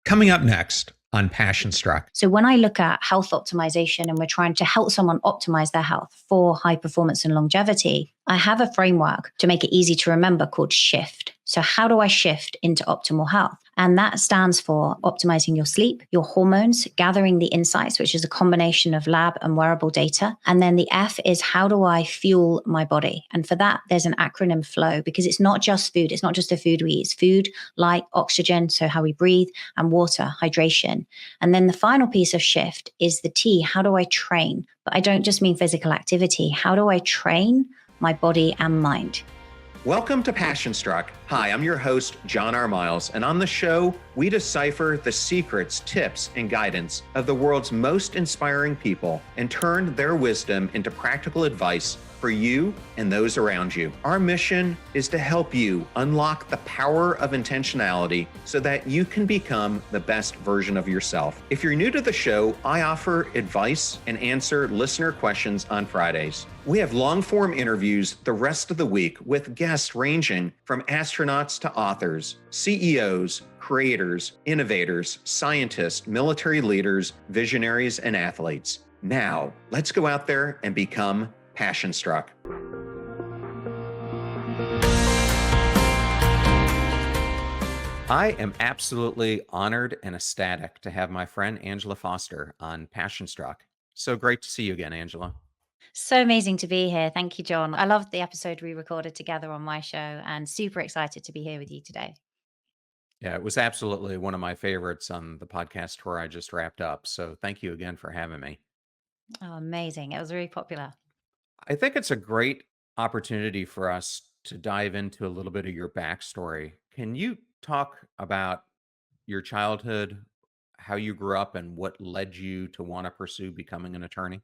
Coming up next on Passion Struck. So when I look at health optimization and we're trying to help someone optimize their health for high performance and longevity, I have a framework to make it easy to remember called SHIFT. So how do I shift into optimal health? And that stands for optimizing your sleep, your hormones, gathering the insights, which is a combination of lab and wearable data. And then the F is how do I fuel my body? And for that, there's an acronym FLOW, because it's not just food. It's not just the food we eat. It's food, light, oxygen, so how we breathe, and water, hydration. And then the final piece of shift is the T, how do I train? But I don't just mean physical activity. How do I train my body and mind? Welcome to Passion Struck. Hi, I'm your host, John R. Miles, and on the show, we decipher the secrets, tips, and guidance of the world's most inspiring people and turn their wisdom into practical advice for you and those around you. Our mission is to help you unlock the power of intentionality so that you can become the best version of yourself. If you're new to the show, I offer advice and answer listener questions on Fridays. We have long-form interviews the rest of the week with guests ranging from astronauts to authors, CEOs, creators, innovators, scientists, military leaders, visionaries, and athletes. Now, let's go out there and become Passion Struck. I am absolutely honored and ecstatic to have my friend Angela Foster on Passion Struck. So great to see you again, Angela. So amazing to be here. Thank you, John. I loved the episode we recorded together on my show and super excited to be here with you today. Yeah, it was absolutely one of my favorites on the podcast tour I just wrapped up. So thank you again for having me. Oh, amazing. It was really popular. I think it's a great opportunity for us to dive into a little bit of your backstory. Can you talk about your childhood, how you grew up, and what led you to want to pursue becoming an attorney?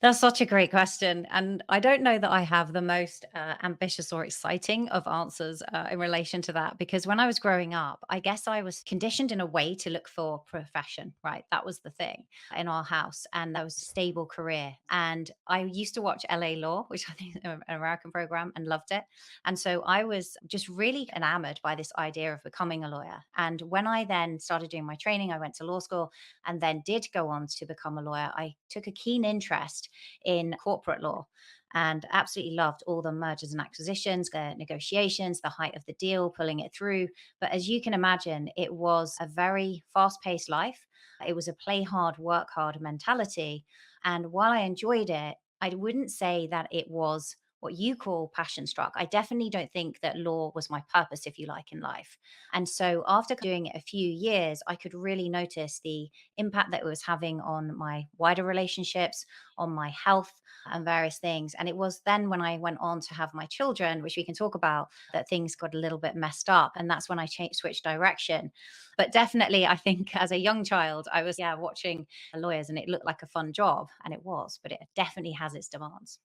That's such a great question. And I don't know that I have the most ambitious or exciting of answers in relation to that, because when I was growing up, I guess I was conditioned in a way to look for profession, right? That was the thing in our house. And that was a stable career. And I used to watch LA Law, which I think is an American program, and loved it. And so I was just really enamored by this idea of becoming a lawyer. And when I then started doing my training, I went to law school and then did go on to become a lawyer. I took a keen interest in corporate law and absolutely loved all the mergers and acquisitions, the negotiations, the height of the deal, pulling it through. But as you can imagine, it was a very fast paced life. It was a play hard, work hard mentality. And while I enjoyed it, I wouldn't say that it was what you call passion struck. I definitely don't think that law was my purpose, if you like, in life. And so after doing it a few years, I could really notice the impact that it was having on my wider relationships, on my health, and various things. And it was then when I went on to have my children, which we can talk about, that things got a little bit messed up. And that's when I switched direction. But definitely, I think as a young child, I was, yeah, watching lawyers and it looked like a fun job. And it was, but it definitely has its demands.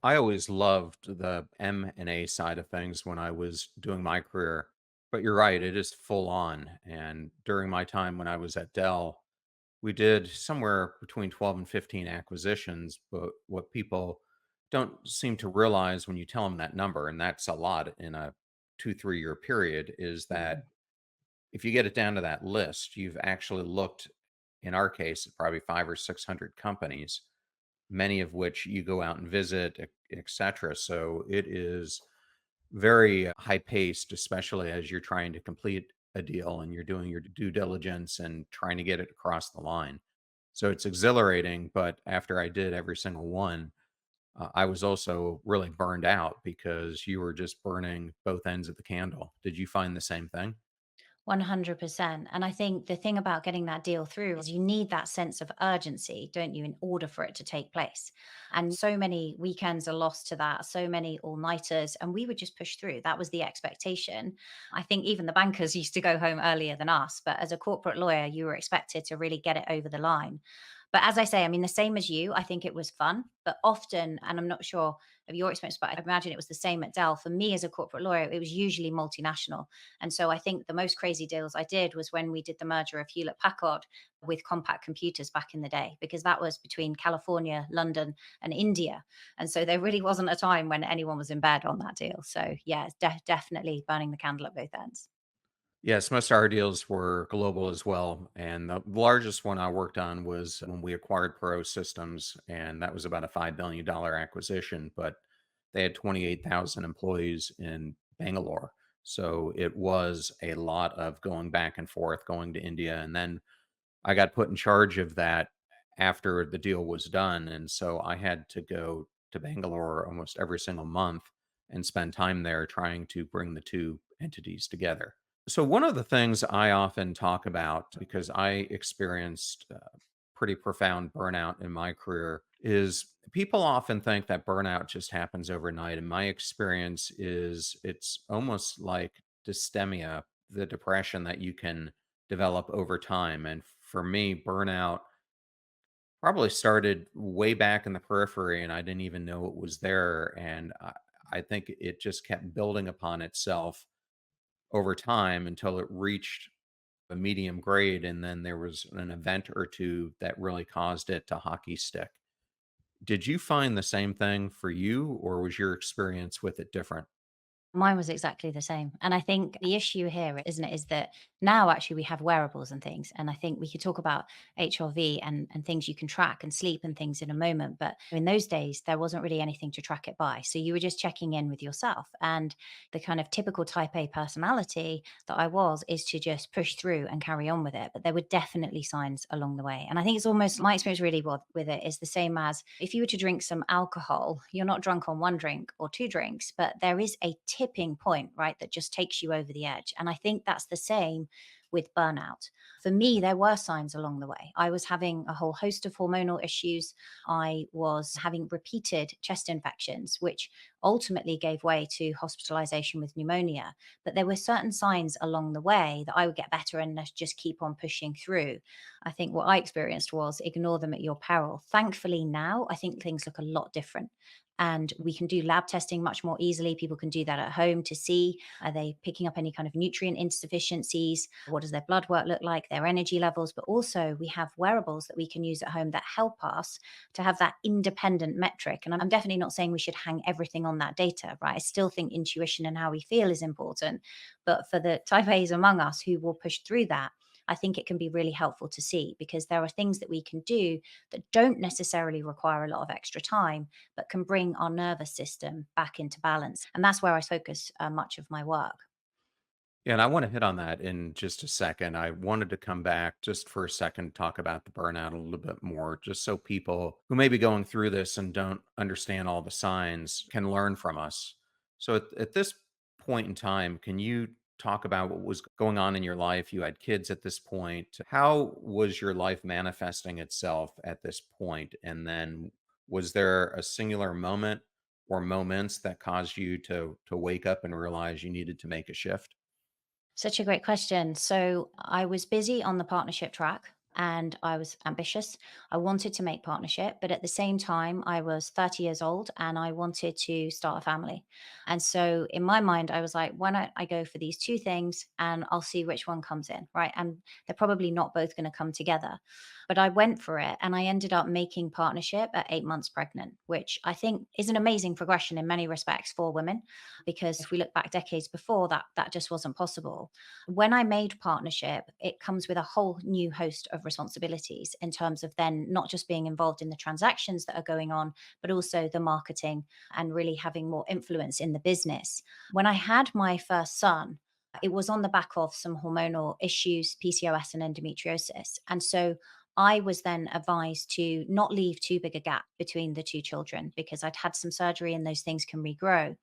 I always loved the M&A side of things when I was doing my career. But you're right, it is full on. And during my time when I was at Dell, we did somewhere between 12 and 15 acquisitions. But what people don't seem to realize when you tell them that number, and that's a lot in a 2, 3 year period, is that if you get it down to that list, you've actually looked, in our case, at probably 5 or 600 companies, many of which you go out and visit, et cetera. So it is very high paced, especially as you're trying to complete a deal and you're doing your due diligence and trying to get it across the line. So it's exhilarating. But after I did every single one, I was also really burned out because you were just burning both ends of the candle. Did you find the same thing? 100%. And I think the thing about getting that deal through is you need that sense of urgency, don't you, in order for it to take place. And so many weekends are lost to that, so many all nighters, and we would just push through. That was the expectation. I think even the bankers used to go home earlier than us, but as a corporate lawyer, you were expected to really get it over the line. But as I say, I mean, the same as you, I think it was fun, but often, and I'm not sure of your experience, but I imagine it was the same at Dell. For me as a corporate lawyer, it was usually multinational. And so I think the most crazy deals I did was when we did the merger of Hewlett Packard with Compaq Computers back in the day, because that was between California, London, and India. And so there really wasn't a time when anyone was in bed on that deal. So yeah, it's definitely burning the candle at both ends. Yes, most of our deals were global as well. And the largest one I worked on was when we acquired Pro Systems, and that was about a $5 billion acquisition. But they had 28,000 employees in Bangalore. So it was a lot of going back and forth, going to India. And then I got put in charge of that after the deal was done. And so I had to go to Bangalore almost every single month and spend time there trying to bring the two entities together. So, one of the things I often talk about, because I experienced pretty profound burnout in my career, is people often think that burnout just happens overnight. And my experience is it's almost like dysthemia, the depression that you can develop over time. And for me, burnout probably started way back in the periphery, and I didn't even know it was there. And I think it just kept building upon itself over time until it reached a medium grade, and then there was an event or two that really caused it to hockey stick. Did you find the same thing for you, or was your experience with it different? Mine was exactly the same. And I think the issue here, isn't it, is that now actually we have wearables and things. And I think we could talk about HRV and things you can track and sleep and things in a moment. But in those days, there wasn't really anything to track it by. So you were just checking in with yourself. And the kind of typical type A personality that I was is to just push through and carry on with it. But there were definitely signs along the way. And I think it's almost my experience really with it is the same as if you were to drink some alcohol, you're not drunk on one drink or two drinks, but there is a tipping point, right, that just takes you over the edge. And I think that's the same with burnout. For me, there were signs along the way. I was having a whole host of hormonal issues. I was having repeated chest infections, which ultimately gave way to hospitalization with pneumonia. But there were certain signs along the way that I would get better and just keep on pushing through. I think what I experienced was ignore them at your peril. Thankfully, now I think things look a lot different. And we can do lab testing much more easily. People can do that at home to see, are they picking up any kind of nutrient insufficiencies? What does their blood work look like? Their energy levels? But also, we have wearables that we can use at home that help us to have that independent metric. And I'm definitely not saying we should hang everything on that data, right? I still think intuition and how we feel is important. But for the type A's among us who will push through that, I think it can be really helpful to see because there are things that we can do that don't necessarily require a lot of extra time, but can bring our nervous system back into balance. And that's where I focus much of my work. Yeah, and I want to hit on that in just a second. I wanted to come back just for a second, talk about the burnout a little bit more, just so people who may be going through this and don't understand all the signs can learn from us. So, at this point in time, can you talk about what was going on in your life? You had kids at this point. How was your life manifesting itself at this point? And then, was there a singular moment or moments that caused you to wake up and realize you needed to make a shift? Such a great question. So I was busy on the partnership track and I was ambitious. I wanted to make partnership, but at the same time, I was 30 years old and I wanted to start a family. And so in my mind, I was like, why don't I go for these two things and I'll see which one comes in, right? And they're probably not both going to come together. But I went for it and I ended up making partnership at 8 months pregnant, which I think is an amazing progression in many respects for women because if we look back decades before that just wasn't possible. When I made partnership, it comes with a whole new host of responsibilities in terms of then not just being involved in the transactions that are going on, but also the marketing and really having more influence in the business. When I had my first son, it was on the back of some hormonal issues, PCOS and endometriosis. And so I was then advised to not leave too big a gap between the two children because I'd had some surgery and those things can regrow.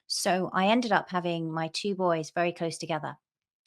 So I ended up having my two boys very close together.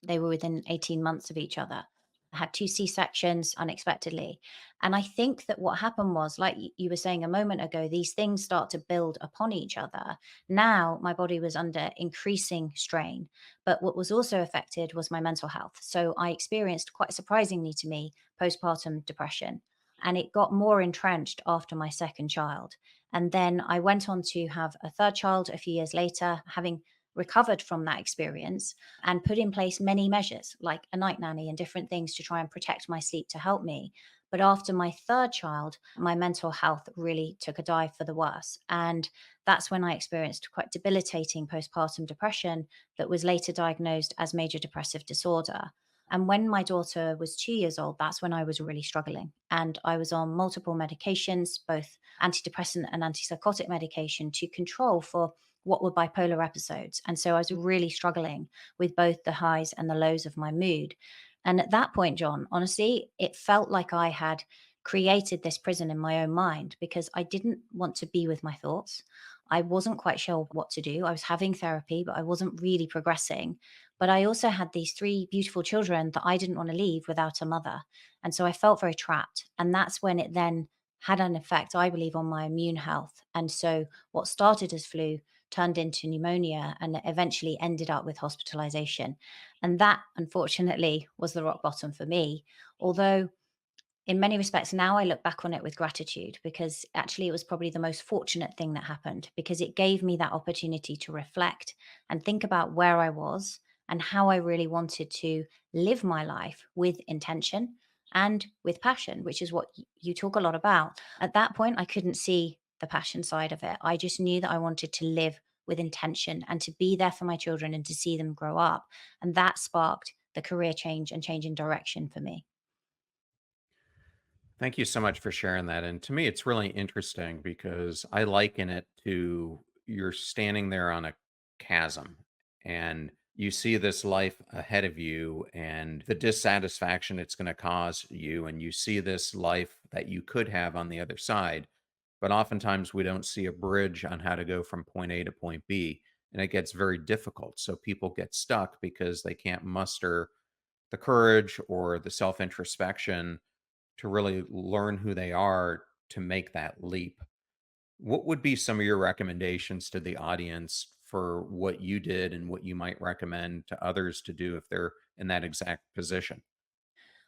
They were within 18 months of each other. I had two C-sections unexpectedly. And I think that what happened was, like you were saying a moment ago, these things start to build upon each other. Now my body was under increasing strain. But what was also affected was my mental health. So I experienced, quite surprisingly to me, postpartum depression. And it got more entrenched after my second child. And then I went on to have a third child a few years later, having recovered from that experience and put in place many measures like a night nanny and different things to try and protect my sleep to help me. But after my third child, my mental health really took a dive for the worse. And that's when I experienced quite debilitating postpartum depression that was later diagnosed as major depressive disorder. And when my daughter was 2 years old, that's when I was really struggling. And I was on multiple medications, both antidepressant and antipsychotic medication to control for what were bipolar episodes. And so I was really struggling with both the highs and the lows of my mood. And at that point, John, honestly, it felt like I had created this prison in my own mind because I didn't want to be with my thoughts. I wasn't quite sure what to do. I was having therapy, but I wasn't really progressing. But I also had these three beautiful children that I didn't want to leave without a mother. And so I felt very trapped. And that's when it then had an effect, I believe, on my immune health. And so what started as flu turned into pneumonia and eventually ended up with hospitalization. And that, unfortunately, was the rock bottom for me. Although in many respects, now I look back on it with gratitude because actually it was probably the most fortunate thing that happened because it gave me that opportunity to reflect and think about where I was and how I really wanted to live my life with intention and with passion, which is what you talk a lot about. At that point, I couldn't see the passion side of it. I just knew that I wanted to live with intention and to be there for my children and to see them grow up. And that sparked the career change and change in direction for me. Thank you so much for sharing that. And to me, it's really interesting because I liken it to you're standing there on a chasm and you see this life ahead of you and the dissatisfaction it's going to cause you. And you see this life that you could have on the other side. But oftentimes we don't see a bridge on how to go from point A to point B. And it gets very difficult. So people get stuck because they can't muster the courage or the self introspection to really learn who they are to make that leap. What would be some of your recommendations to the audience for what you did and what you might recommend to others to do if they're in that exact position?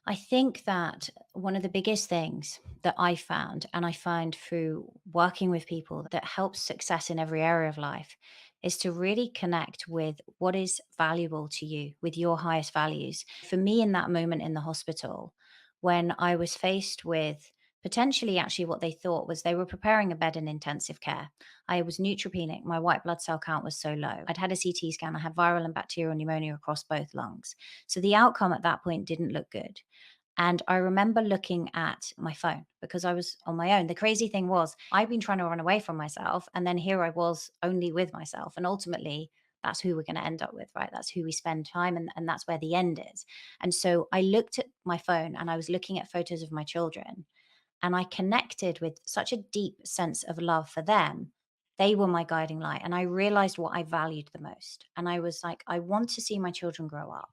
I think that one of the biggest things that I found, and I find through working with people that helps success in every area of life, is to really connect with what is valuable to you, with your highest values. For me, in that moment in the hospital, when I was faced with potentially actually what they thought was they were preparing a bed in intensive care. I was neutropenic. My white blood cell count was so low. I'd had a CT scan. I had viral and bacterial pneumonia across both lungs. So the outcome at that point didn't look good. And I remember looking at my phone because I was on my own. The crazy thing was, I'd been trying to run away from myself. And then here I was only with myself. And ultimately, that's who we're going to end up with, right? That's who we spend time and that's where the end is. And so I looked at my phone and I was looking at photos of my children and I connected with such a deep sense of love for them. They were my guiding light. And I realized what I valued the most. And I was like, I want to see my children grow up.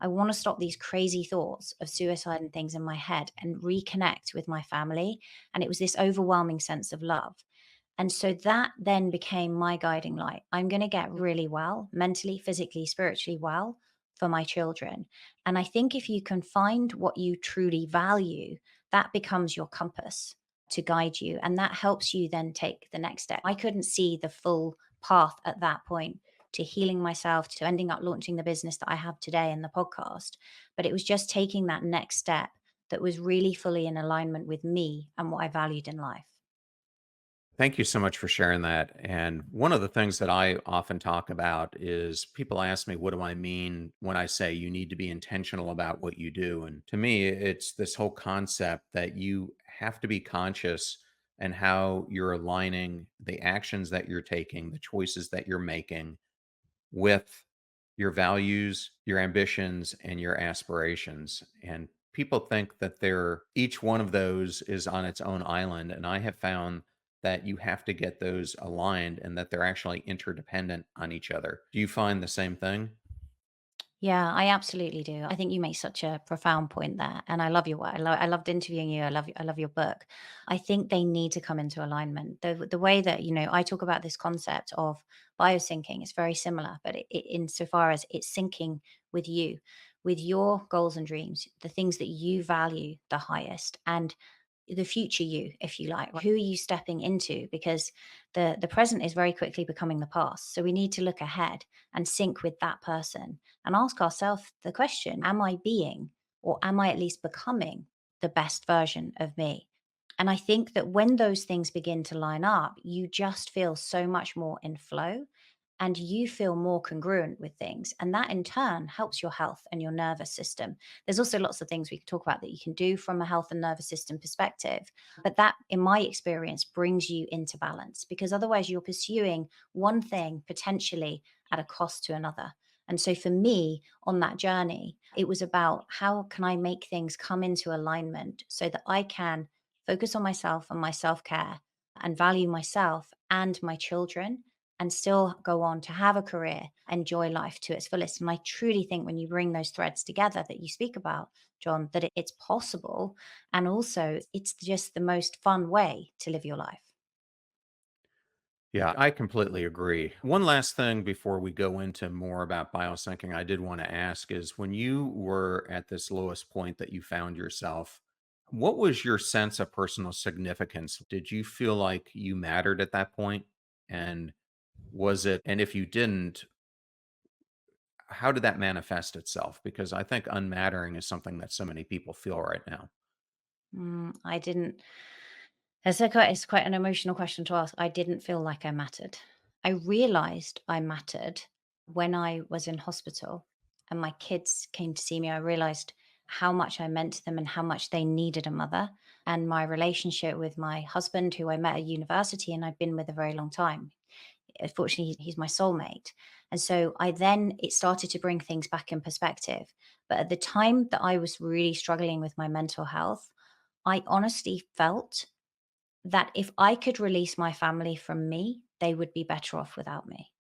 I want to stop these crazy thoughts of suicide and things in my head and reconnect with my family. And it was this overwhelming sense of love. And so that then became my guiding light. I'm going to get really well, mentally, physically, spiritually well for my children. And I think if you can find what you truly value, that becomes your compass to guide you. And that helps you then take the next step. I couldn't see the full path at that point to healing myself, to ending up launching the business that I have today and the podcast. But it was just taking that next step that was really fully in alignment with me and what I valued in life. Thank you so much for sharing that. And one of the things that I often talk about is people ask me, what do I mean when I say you need to be intentional about what you do? And to me, it's this whole concept that you have to be conscious and how you're aligning the actions that you're taking, the choices that you're making with your values, your ambitions, and your aspirations. And people think that they're each one of those is on its own island. And I have found that you have to get those aligned and that they're actually interdependent on each other. Do you find the same thing? Yeah, I absolutely do. I think you make such a profound point there, and I love your work. I loved interviewing you. I love your book. I think they need to come into alignment. The way that I talk about this concept of biosyncing is very similar, but insofar as it's syncing with you, with your goals and dreams, the things that you value the highest, and the future you, if you like. Who are you stepping into? Because the present is very quickly becoming the past. So we need to look ahead and sync with that person and ask ourselves the question, am I being or am I at least becoming the best version of me. And I think that when those things begin to line up, you just feel so much more in flow and you feel more congruent with things. And that in turn helps your health and your nervous system. There's also lots of things we could talk about that you can do from a health and nervous system perspective. But that, in my experience, brings you into balance because otherwise you're pursuing one thing potentially at a cost to another. And so for me on that journey, it was about how can I make things come into alignment so that I can focus on myself and my self care and value myself and my children and still go on to have a career, enjoy life to its fullest. And I truly think when you bring those threads together that you speak about, John, that it's possible. And also, it's just the most fun way to live your life. Yeah, I completely agree. One last thing before we go into more about biosyncing, I did want to ask is when you were at this lowest point that you found yourself, what was your sense of personal significance? Did you feel like you mattered at that point? And and if you didn't, how did that manifest itself? Because I think unmattering is something that so many people feel right now. I didn't. It's quite an emotional question to ask. I didn't feel like I mattered. I realized I mattered when I was in hospital and my kids came to see me. I realized how much I meant to them and how much they needed a mother. And my relationship with my husband, who I met at university and I'd been with a very long time. Fortunately, he's my soulmate. And so it started to bring things back in perspective. But at the time that I was really struggling with my mental health, I honestly felt that if I could release my family from me, they would be better off without me.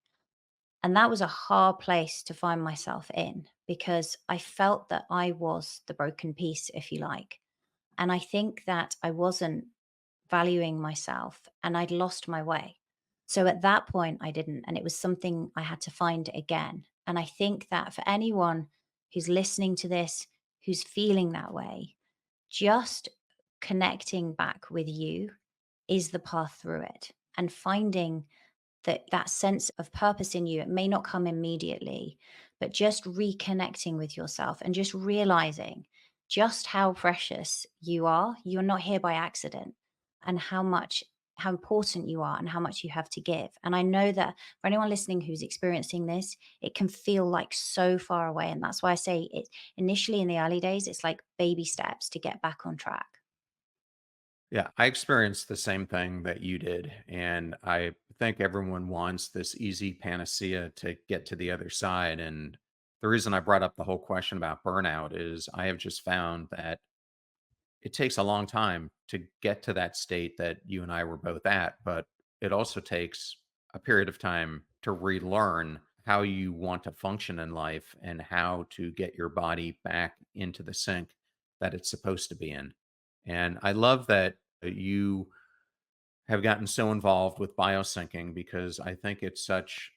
And that was a hard place to find myself in because I felt that I was the broken piece, if you like. And I think that I wasn't valuing myself and I'd lost my way. So at that point, I didn't. And it was something I had to find again. And I think that for anyone who's listening to this, who's feeling that way, just connecting back with you is the path through it and finding that sense of purpose in you. It may not come immediately, but just reconnecting with yourself and just realizing just how precious you are. You're not here by accident, and how important you are and how much you have to give. And I know that for anyone listening who's experiencing this, it can feel like so far away. And that's why I say it initially in the early days, it's like baby steps to get back on track. Yeah, I experienced the same thing that you did. And I think everyone wants this easy panacea to get to the other side. And the reason I brought up the whole question about burnout is I have just found that it takes a long time to get to that state that you and I were both at, but it also takes a period of time to relearn how you want to function in life and how to get your body back into the sync that it's supposed to be in. And I love that you have gotten so involved with biosyncing because I think it's such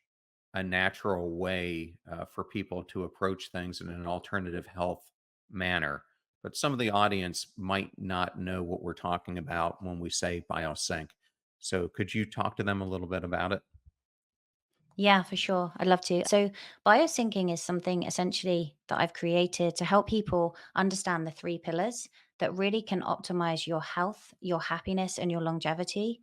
a natural way for people to approach things in an alternative health manner. But some of the audience might not know what we're talking about when we say biosync. So, could you talk to them a little bit about it? Yeah, for sure. I'd love to. So, biosyncing is something essentially that I've created to help people understand the three pillars that really can optimize your health, your happiness, and your longevity,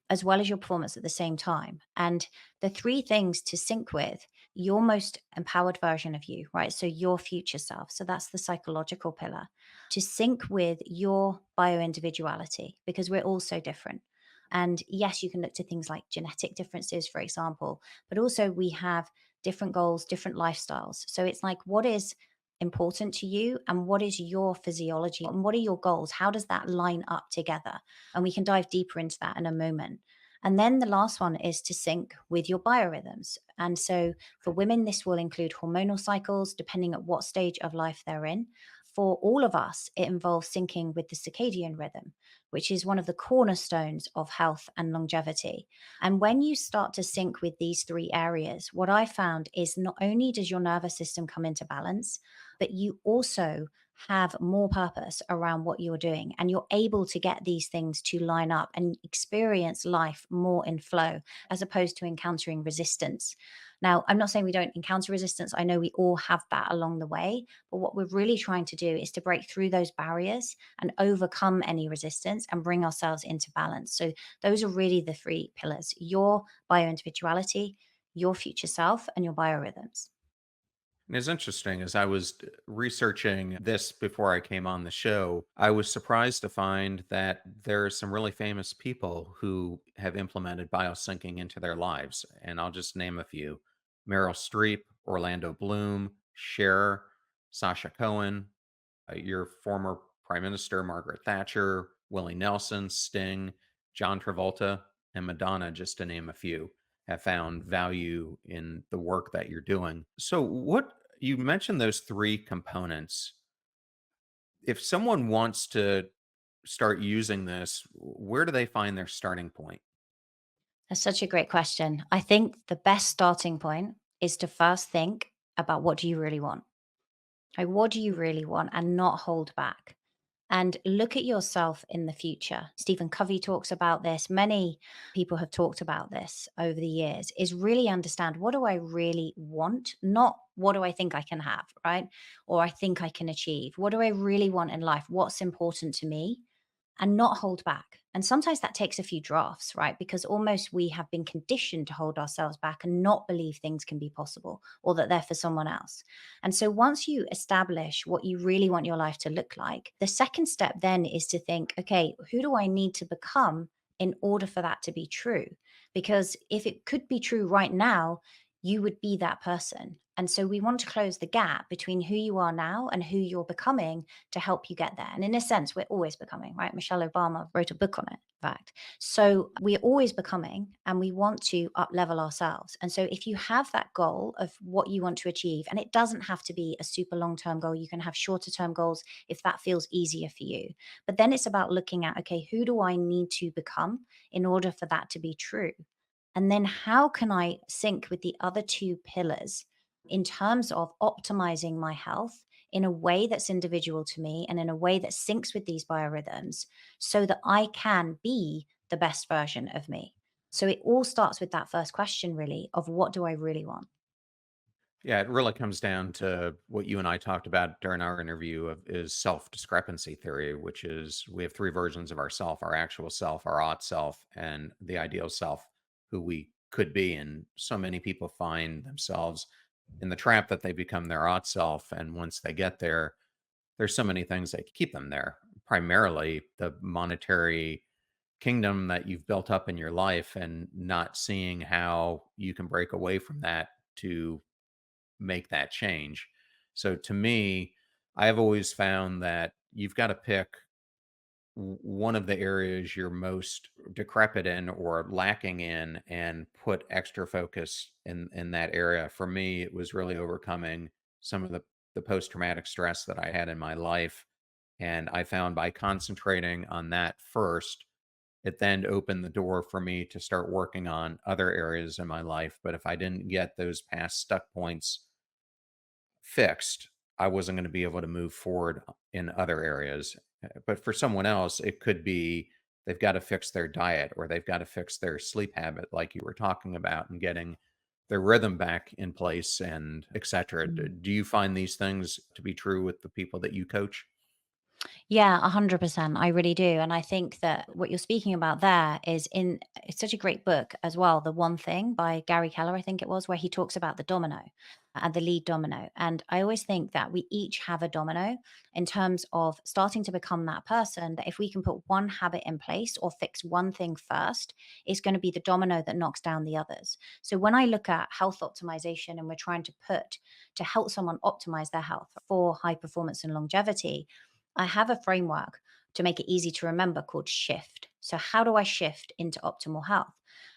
as well as your performance at the same time. And the three things to sync with your most empowered version of you, right? So, your future self. So, that's the psychological pillar. To sync with your bio individuality, because we're all so different. And yes, you can look to things like genetic differences, for example, but also we have different goals, different lifestyles. So it's like, what is important to you and what is your physiology and what are your goals? How does that line up together? And we can dive deeper into that in a moment. And then the last one is to sync with your biorhythms. And so for women, this will include hormonal cycles, depending at what stage of life they're in. For all of us, it involves syncing with the circadian rhythm, which is one of the cornerstones of health and longevity. And when you start to sync with these three areas, what I found is not only does your nervous system come into balance, but you also have more purpose around what you're doing, and you're able to get these things to line up and experience life more in flow as opposed to encountering resistance. Now, I'm not saying we don't encounter resistance. I know we all have that along the way, but what we're really trying to do is to break through those barriers and overcome any resistance and bring ourselves into balance. So those are really the three pillars: your bioindividuality, your future self, and your biorhythms. And it's interesting as I was researching this before I came on the show, I was surprised to find that there are some really famous people who have implemented biosyncing into their lives. And I'll just name a few: Meryl Streep, Orlando Bloom, Cher, Sasha Cohen, your former Prime Minister Margaret Thatcher, Willie Nelson, Sting, John Travolta, and Madonna, just to name a few, have found value in the work that you're doing. So, what you mentioned those three components. If someone wants to start using this, where do they find their starting point? That's such a great question. I think the best starting point is to first think about, what do you really want? Like, what do you really want, and not hold back? And look at yourself in the future. Stephen Covey talks about this. Many people have talked about this over the years, is really understand, what do I really want? Not what do I think I can have, right? Or I think I can achieve. What do I really want in life? What's important to me? And not hold back. And sometimes that takes a few drafts, right? Because almost we have been conditioned to hold ourselves back and not believe things can be possible or that they're for someone else. And so once you establish what you really want your life to look like, the second step then is to think, okay, who do I need to become in order for that to be true? Because if it could be true right now, you would be that person. And so we want to close the gap between who you are now and who you're becoming to help you get there. And in a sense, we're always becoming, right? Michelle Obama wrote a book on it, in fact. So we're always becoming, and we want to up level ourselves. And so if you have that goal of what you want to achieve, and it doesn't have to be a super long term goal, you can have shorter term goals if that feels easier for you. But then it's about looking at, okay, who do I need to become in order for that to be true? And then how can I sync with the other two pillars in terms of optimizing my health in a way that's individual to me and in a way that syncs with these biorhythms so that I can be the best version of me? So it all starts with that first question, really, of what do I really want? Yeah, it really comes down to what you and I talked about during our interview of is self-discrepancy theory, which is we have three versions of ourself: our actual self, our ought self, and the ideal self, who we could be. And so many people find themselves in the trap that they become their ought self. And once they get there, there's so many things that keep them there. Primarily the monetary kingdom that you've built up in your life and not seeing how you can break away from that to make that change. So to me, I have always found that you've got to pick one of the areas you're most decrepit in or lacking in and put extra focus in that area. For me, it was really overcoming some of the post traumatic stress that I had in my life. And I found by concentrating on that first, it then opened the door for me to start working on other areas in my life. But if I didn't get those past stuck points fixed, I wasn't gonna be able to move forward in other areas. But for someone else, it could be they've gotta fix their diet or they've gotta fix their sleep habit like you were talking about and getting their rhythm back in place and etcetera. Do you find these things to be true with the people that you coach? Yeah, 100%. I really do. And I think that what you're speaking about there is in it's such a great book as well, The One Thing by Gary Keller, I think it was, where he talks about the domino and the lead domino. And I always think that we each have a domino in terms of starting to become that person, that if we can put one habit in place or fix one thing first, it's going to be the domino that knocks down the others. So when I look at health optimization and we're trying to put to help someone optimize their health for high performance and longevity, I have a framework to make it easy to remember called SHIFT. So, how do I shift into optimal health?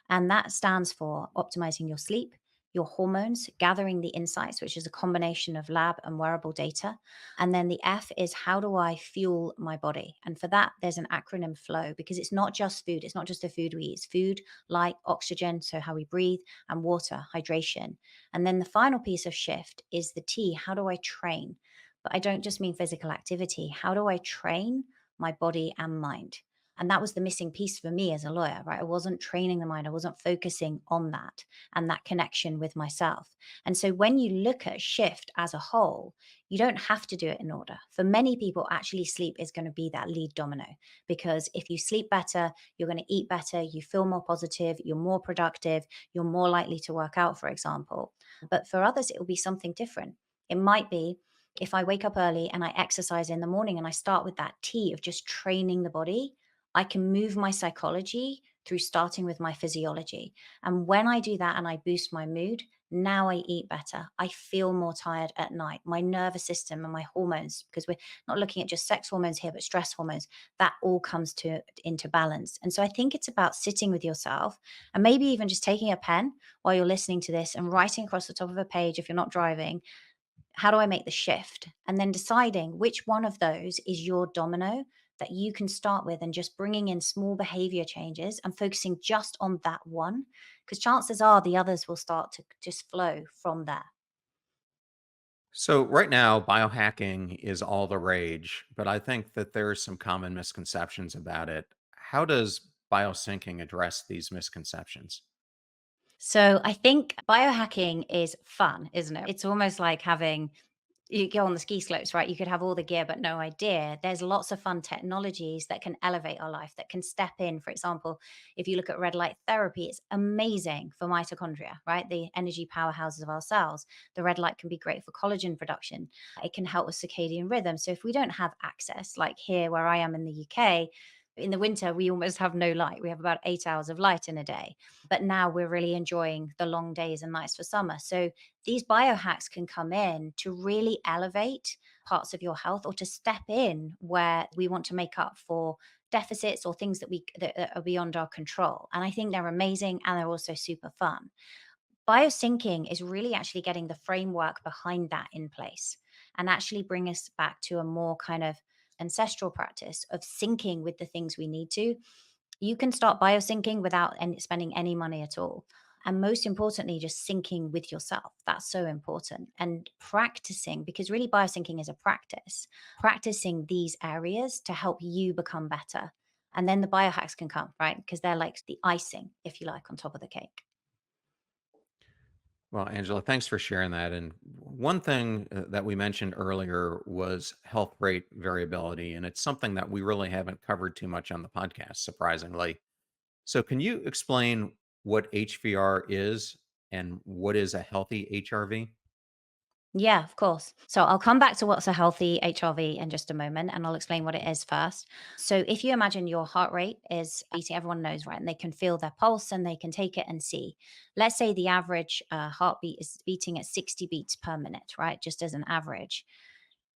And that stands for optimizing your sleep, your hormones, gathering the insights, which is a combination of lab and wearable data. And then the F is, how do I fuel my body? And for that, there's an acronym FLOW, because it's not just food. It's not just the food we eat. It's food, light, oxygen, so how we breathe, and water, hydration. And then the final piece of SHIFT is the T, how do I train? But I don't just mean physical activity. How do I train my body and mind? And that was the missing piece for me as a lawyer, right? I wasn't training the mind, I wasn't focusing on that and that connection with myself. And so when you look at shift as a whole, you don't have to do it in order. For many people, actually, sleep is going to be that lead domino because if you sleep better, you're going to eat better, you feel more positive, you're more productive, you're more likely to work out, for example. But for others, it will be something different. It might be if I wake up early and I exercise in the morning and I start with that T of just training the body, I can move my psychology through starting with my physiology. And when I do that and I boost my mood, now I eat better. I feel more tired at night. My nervous system and my hormones, because we're not looking at just sex hormones here, but stress hormones, that all comes to into balance. And so I think it's about sitting with yourself and maybe even just taking a pen while you're listening to this and writing across the top of a page if you're not driving, how do I make the shift? And then deciding which one of those is your domino that you can start with and just bringing in small behavior changes and focusing just on that one. Because chances are the others will start to just flow from there. So, right now, biohacking is all the rage, but I think that there are some common misconceptions about it. How does biosyncing address these misconceptions? So I think biohacking is fun, isn't it? It's almost like having you go on the ski slopes, right? You could have all the gear, but no idea. There's lots of fun technologies that can elevate our life, that can step in. For example, if you look at red light therapy, it's amazing for mitochondria, right? The energy powerhouses of our cells. The red light can be great for collagen production. It can help with circadian rhythm. So if we don't have access, like here where I am in the UK, in the winter, we almost have no light. We have about 8 hours of light in a day. But now we're really enjoying the long days and nights for summer. So these biohacks can come in to really elevate parts of your health or to step in where we want to make up for deficits or things that are beyond our control. And I think they're amazing and they're also super fun. Biosyncing is really actually getting the framework behind that in place and actually bring us back to a more kind of ancestral practice of syncing with the things we need to. You can start biosyncing without spending any money at all. And most importantly, just syncing with yourself. That's so important. And practicing, because really biosyncing is a practice, practicing these areas to help you become better. And then the biohacks can come, right? Because they're like the icing, if you like, on top of the cake. Well, Angela, thanks for sharing that. And one thing that we mentioned earlier was health rate variability. And it's something that we really haven't covered too much on the podcast, surprisingly. So, can you explain what HVR is and what is a healthy HRV? Yeah, of course. So I'll come back to what's a healthy HRV in just a moment and I'll explain what it is first. So if you imagine your heart rate is beating, everyone knows, right? And they can feel their pulse and they can take it and see. Let's say the average heartbeat is beating at 60 beats per minute, right? Just as an average.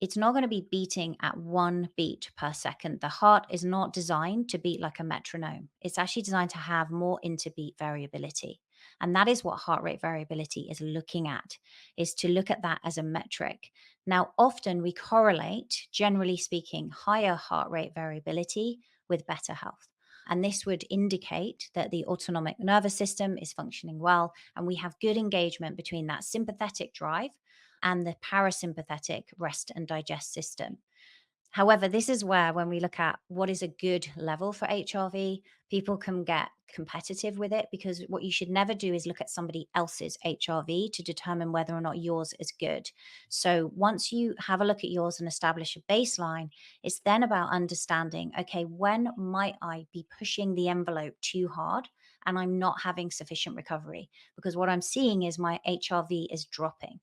It's not going to be beating at one beat per second. The heart is not designed to beat like a metronome. It's actually designed to have more interbeat variability. And that is what heart rate variability is looking at, is to look at that as a metric. Now, often we correlate, generally speaking, higher heart rate variability with better health. And this would indicate that the autonomic nervous system is functioning well, and we have good engagement between that sympathetic drive and the parasympathetic rest and digest system. However, this is where, when we look at what is a good level for HRV, people can get competitive with it because what you should never do is look at somebody else's HRV to determine whether or not yours is good. So, once you have a look at yours and establish a baseline, it's then about understanding okay, when might I be pushing the envelope too hard and I'm not having sufficient recovery? Because what I'm seeing is my HRV is dropping.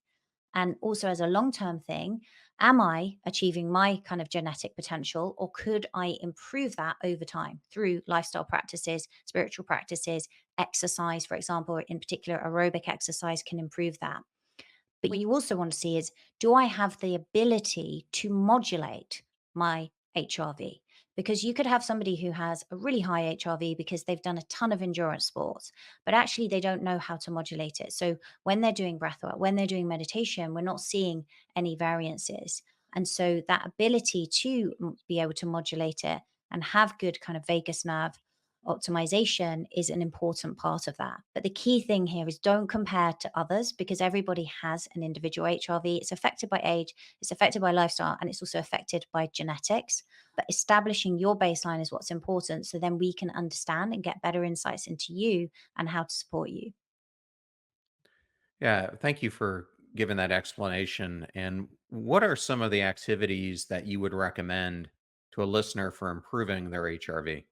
And also, as a long term thing, am I achieving my kind of genetic potential, or could I improve that over time through lifestyle practices, spiritual practices, exercise, for example, in particular, aerobic exercise can improve that. But you also want to see is, do I have the ability to modulate my HRV? Because you could have somebody who has a really high HRV because they've done a ton of endurance sports, but actually they don't know how to modulate it. So when they're doing breath work, when they're doing meditation, we're not seeing any variances. And so that ability to be able to modulate it and have good kind of vagus nerve optimization is an important part of that. But the key thing here is don't compare to others because everybody has an individual HRV. It's affected by age, it's affected by lifestyle, and it's also affected by genetics. But establishing your baseline is what's important. So then we can understand and get better insights into you and how to support you. Yeah, thank you for giving that explanation. And what are some of the activities that you would recommend to a listener for improving their HRV?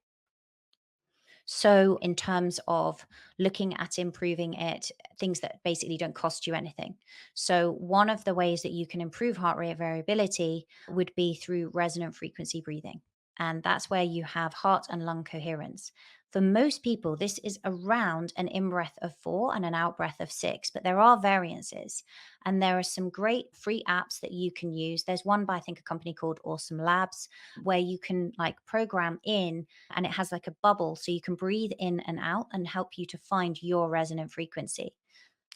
So, in terms of looking at improving it, things that basically don't cost you anything. So, one of the ways that you can improve heart rate variability would be through resonant frequency breathing. And that's where you have heart and lung coherence. For most people, this is around an in breath of 4 and an out breath of 6, but there are variances. And there are some great free apps that you can use. There's one by, I think, a company called Awesome Labs, where you can like program in and it has like a bubble so you can breathe in and out and help you to find your resonant frequency.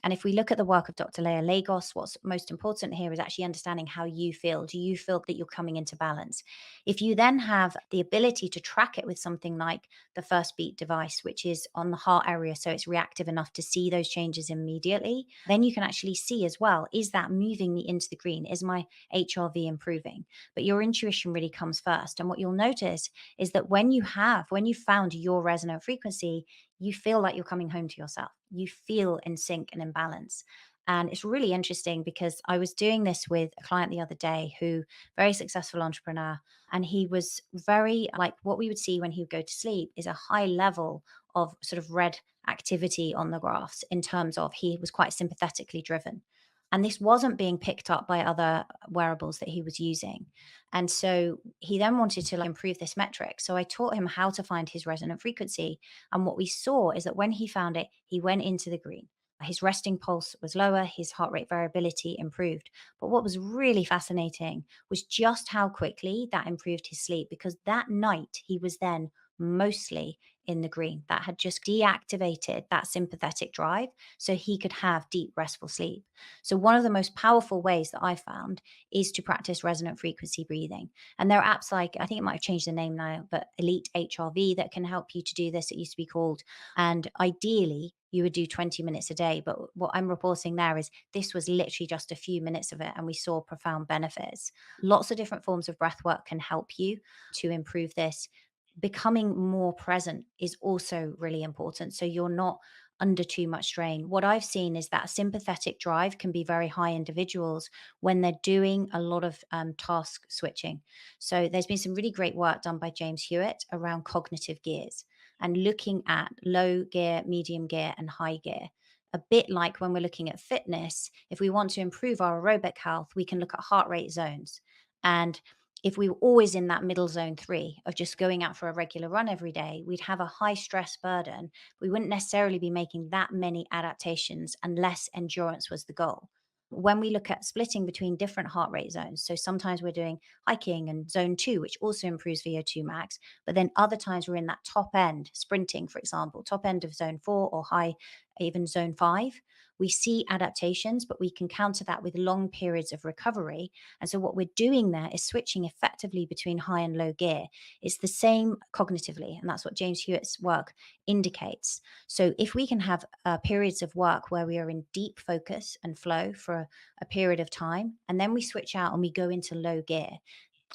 And if we look at the work of Dr. Leah Lagos, what's most important here is actually understanding how you feel. Do you feel that you're coming into balance? If you then have the ability to track it with something like the first beat device, which is on the heart area, so it's reactive enough to see those changes immediately, then you can actually see as well, is that moving me into the green? Is my HRV improving? But your intuition really comes first. And what you'll notice is that when you found your resonant frequency, you feel like you're coming home to yourself. You feel in sync and in balance. And it's really interesting because I was doing this with a client the other day who very successful entrepreneur and he was very like what we would see when he would go to sleep is a high level of sort of red activity on the graphs in terms of he was quite sympathetically driven. And this wasn't being picked up by other wearables that he was using. And so he then wanted to like improve this metric. So I taught him how to find his resonant frequency and what we saw is that when he found it, he went into the green. His resting pulse was lower, his heart rate variability improved. But what was really fascinating was just how quickly that improved his sleep because that night he was then mostly in the green. That had just deactivated that sympathetic drive so he could have deep, restful sleep. So, one of the most powerful ways that I found is to practice resonant frequency breathing. And there are apps like, I think it might have changed the name now, but Elite HRV that can help you to do this. It used to be called. And ideally, you would do 20 minutes a day. But what I'm reporting there is this was literally just a few minutes of it, and we saw profound benefits. Lots of different forms of breath work can help you to improve this. Becoming more present is also really important. So you're not under too much strain. What I've seen is that sympathetic drive can be very high individuals when they're doing a lot of task switching. So there's been some really great work done by James Hewitt around cognitive gears and looking at low gear, medium gear, and high gear. A bit like when we're looking at fitness, if we want to improve our aerobic health, we can look at heart rate zones. And if we were always in that middle zone 3 of just going out for a regular run every day, we'd have a high stress burden. We wouldn't necessarily be making that many adaptations unless endurance was the goal. When we look at splitting between different heart rate zones, so sometimes we're doing hiking and zone 2, which also improves VO2 max, but then other times we're in that top end, sprinting, for example, top end of zone 4 or high, even zone 5. We see adaptations, but we can counter that with long periods of recovery. And so what we're doing there is switching effectively between high and low gear. It's the same cognitively, and that's what James Hewitt's work indicates. So if we can have periods of work where we are in deep focus and flow for a period of time, and then we switch out and we go into low gear,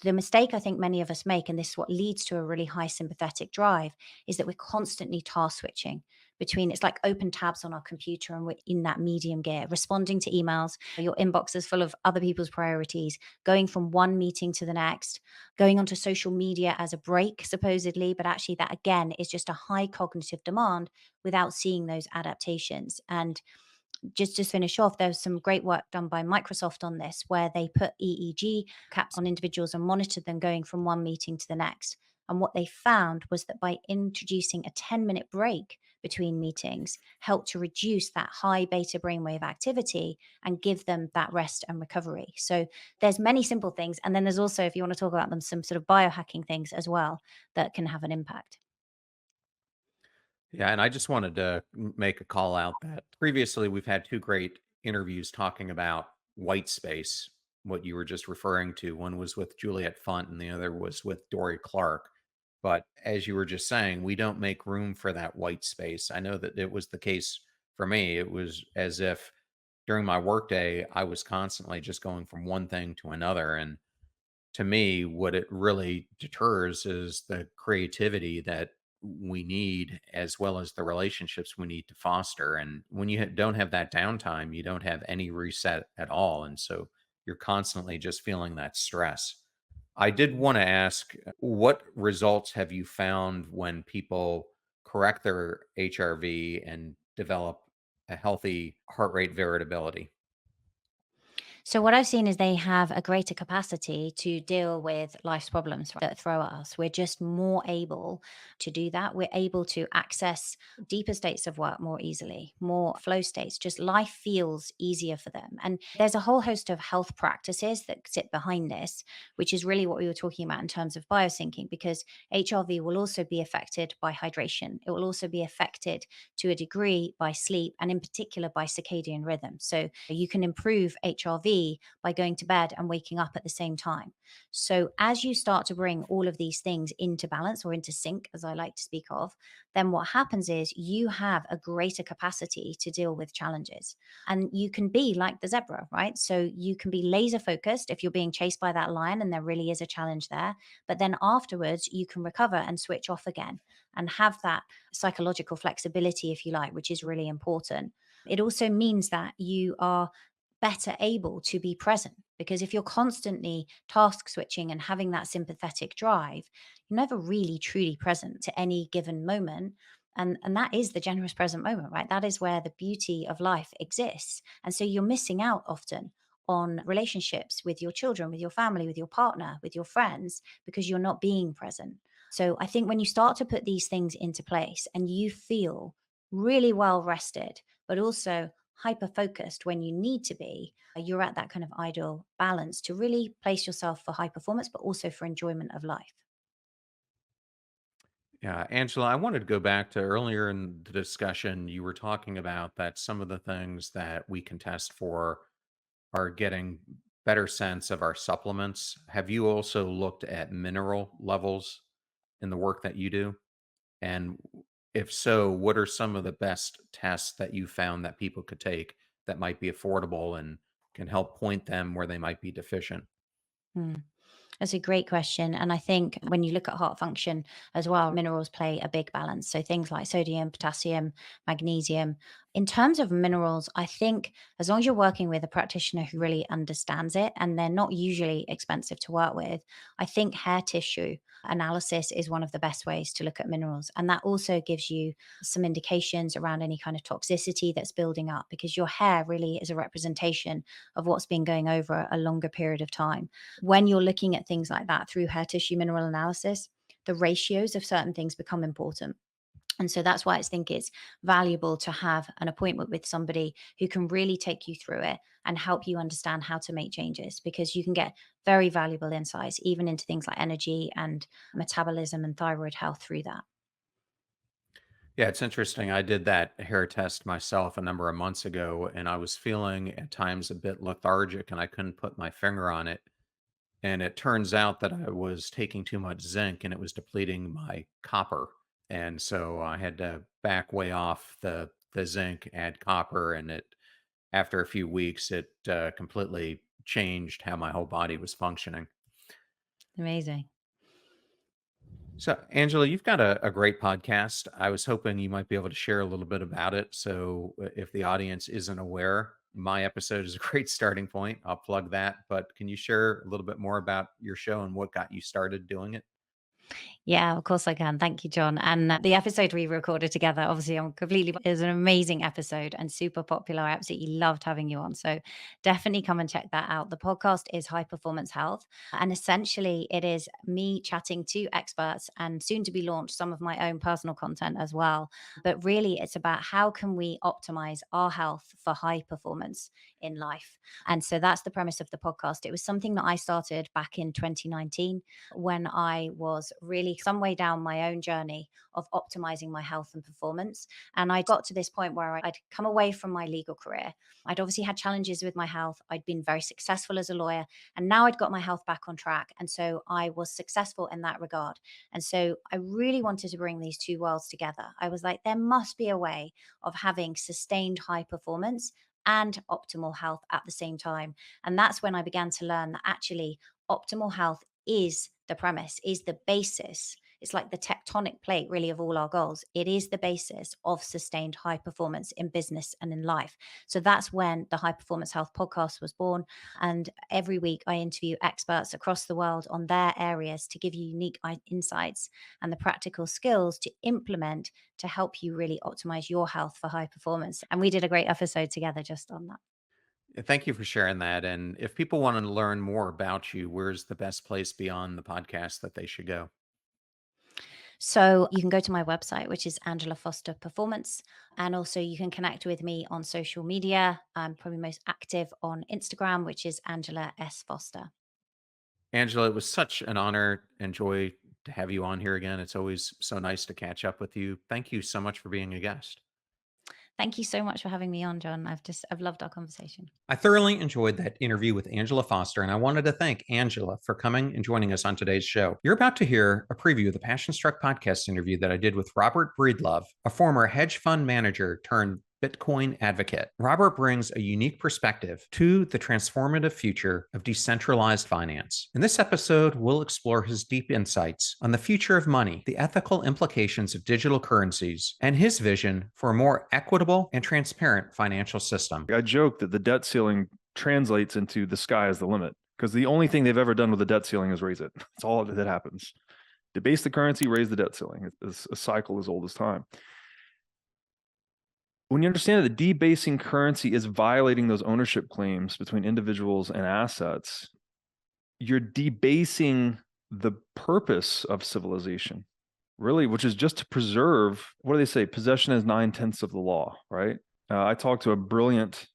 the mistake I think many of us make, and this is what leads to a really high sympathetic drive, is that we're constantly task switching between it's like open tabs on our computer and we're in that medium gear, responding to emails, your inbox is full of other people's priorities, going from one meeting to the next, going onto social media as a break, supposedly, but actually that again is just a high cognitive demand without seeing those adaptations. And just to finish off, there was some great work done by Microsoft on this, where they put EEG caps on individuals and monitored them going from one meeting to the next. And what they found was that by introducing a 10-minute break between meetings, helped to reduce that high beta brainwave activity and give them that rest and recovery. So there's many simple things. And then there's also, if you want to talk about them, some sort of biohacking things as well that can have an impact. Yeah, and I just wanted to make a call out that previously we've had two great interviews talking about white space, what you were just referring to. One was with Juliet Funt and the other was with Dory Clark. But as you were just saying, we don't make room for that white space. I know that it was the case for me. It was as if during my workday, I was constantly just going from one thing to another. And to me, what it really deters is the creativity that we need, as well as the relationships we need to foster. And when you don't have that downtime, you don't have any reset at all. And so you're constantly just feeling that stress. I did want to ask, what results have you found when people correct their HRV and develop a healthy heart rate variability? So what I've seen is they have a greater capacity to deal with life's problems that throw at us. We're just more able to do that. We're able to access deeper states of work more easily, more flow states. Just life feels easier for them. And there's a whole host of health practices that sit behind this, which is really what we were talking about in terms of biosyncing, because HRV will also be affected by hydration. It will also be affected to a degree by sleep and in particular by circadian rhythm. So you can improve HRV by going to bed and waking up at the same time. So as you start to bring all of these things into balance or into sync, as I like to speak of, then what happens is you have a greater capacity to deal with challenges. And you can be like the zebra, right? So you can be laser focused if you're being chased by that lion and there really is a challenge there. But then afterwards, you can recover and switch off again and have that psychological flexibility, if you like, which is really important. It also means that you are better able to be present because if you're constantly task switching and having that sympathetic drive, you're never really truly present to any given moment. And that is the generous present moment, right? That is where the beauty of life exists. And so you're missing out often on relationships with your children, with your family, with your partner, with your friends, because you're not being present. So I think when you start to put these things into place and you feel really well rested, but also hyper focused when you need to be, you're at that kind of ideal balance to really place yourself for high performance, but also for enjoyment of life. Yeah, Angela, I wanted to go back to earlier in the discussion. You were talking about that some of the things that we can test for are getting better sense of our supplements. Have you also looked at mineral levels in the work that you do? And if so, what are some of the best tests that you found that people could take that might be affordable and can help point them where they might be deficient? Hmm. That's a great question. And I think when you look at heart function as well, minerals play a big balance. So things like sodium, potassium, magnesium. In terms of minerals, I think as long as you're working with a practitioner who really understands it, and they're not usually expensive to work with, I think hair tissue analysis is one of the best ways to look at minerals. And that also gives you some indications around any kind of toxicity that's building up because your hair really is a representation of what's been going over a longer period of time. When you're looking at things like that through hair tissue mineral analysis, the ratios of certain things become important. And so that's why I think it's valuable to have an appointment with somebody who can really take you through it and help you understand how to make changes because you can get very valuable insights, even into things like energy and metabolism and thyroid health through that. Yeah, it's interesting. I did that hair test myself a number of months ago, and I was feeling at times a bit lethargic and I couldn't put my finger on it. And it turns out that I was taking too much zinc and it was depleting my copper. And so I had to back way off the zinc, add copper, and it after a few weeks it completely changed how my whole body was functioning. Amazing. So, Angela, you've got a great podcast. I was hoping you might be able to share a little bit about it. So, if the audience isn't aware, my episode is a great starting point. I'll plug that. But can you share a little bit more about your show and what got you started doing it? Yeah, of course I can. Thank you, John. And the episode we recorded together, obviously, I'm completely is an amazing episode and super popular. I absolutely loved having you on. So definitely come and check that out. The podcast is High Performance Health. And essentially, it is me chatting to experts and soon to be launched some of my own personal content as well. But really, it's about how can we optimize our health for high performance in life. And so that's the premise of the podcast. It was something that I started back in 2019 when I was really some way down my own journey of optimizing my health and performance. And I got to this point where I'd come away from my legal career. I'd obviously had challenges with my health. I'd been very successful as a lawyer, and now I'd got my health back on track. And so I was successful in that regard. And so I really wanted to bring these two worlds together. I was like, there must be a way of having sustained high performance and optimal health at the same time. And that's when I began to learn that actually optimal health is the premise, is the basis. It's like the tectonic plate, really, of all our goals. It is the basis of sustained high performance in business and in life. So that's when the High Performance Health podcast was born. And every week I interview experts across the world on their areas to give you unique insights and the practical skills to implement to help you really optimize your health for high performance. And we did a great episode together just on that. Thank you for sharing that. And if people want to learn more about you, where's the best place beyond the podcast that they should go? So you can go to my website, which is Angela Foster Performance. And also you can connect with me on social media. I'm probably most active on Instagram, which is Angela S. Foster. Angela, it was such an honor and joy to have you on here again. It's always so nice to catch up with you. Thank you so much for being a guest. Thank you so much for having me on, John. I've loved our conversation. I thoroughly enjoyed that interview with Angela Foster, and I wanted to thank Angela for coming and joining us on today's show. You're about to hear a preview of the Passion Struck podcast interview that I did with Robert Breedlove, a former hedge fund manager turned Bitcoin advocate. Robert brings a unique perspective to the transformative future of decentralized finance. In this episode, we'll explore his deep insights on the future of money, the ethical implications of digital currencies, and his vision for a more equitable and transparent financial system. I joke that the debt ceiling translates into the sky is the limit, because the only thing they've ever done with the debt ceiling is raise it. That's all that happens. Debase the currency, raise the debt ceiling. It's a cycle as old as time. When you understand that the debasing currency is violating those ownership claims between individuals and assets, you're debasing the purpose of civilization, really, which is just to preserve, what do they say? Possession is 9/10 of the law, right? I talked to a brilliant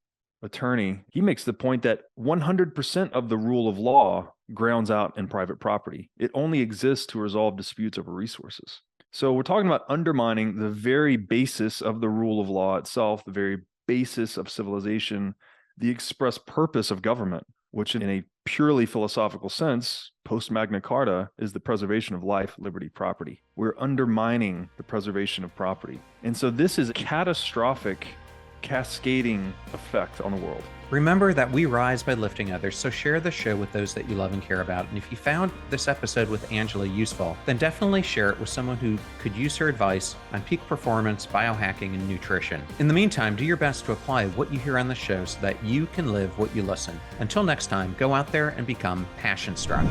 attorney. He makes the point that 100% of the rule of law grounds out in private property. It only exists to resolve disputes over resources. So we're talking about undermining the very basis of the rule of law itself, the very basis of civilization, the express purpose of government, which in a purely philosophical sense, post Magna Carta, is the preservation of life, liberty, property. We're undermining the preservation of property. And so this is a catastrophic cascading effect on the world. Remember that we rise by lifting others, so share the show with those that you love and care about. And if you found this episode with Angela useful, then definitely share it with someone who could use her advice on peak performance, biohacking, and nutrition. In the meantime, do your best to apply what you hear on the show so that you can live what you listen. Until next time, go out there and become passion struck.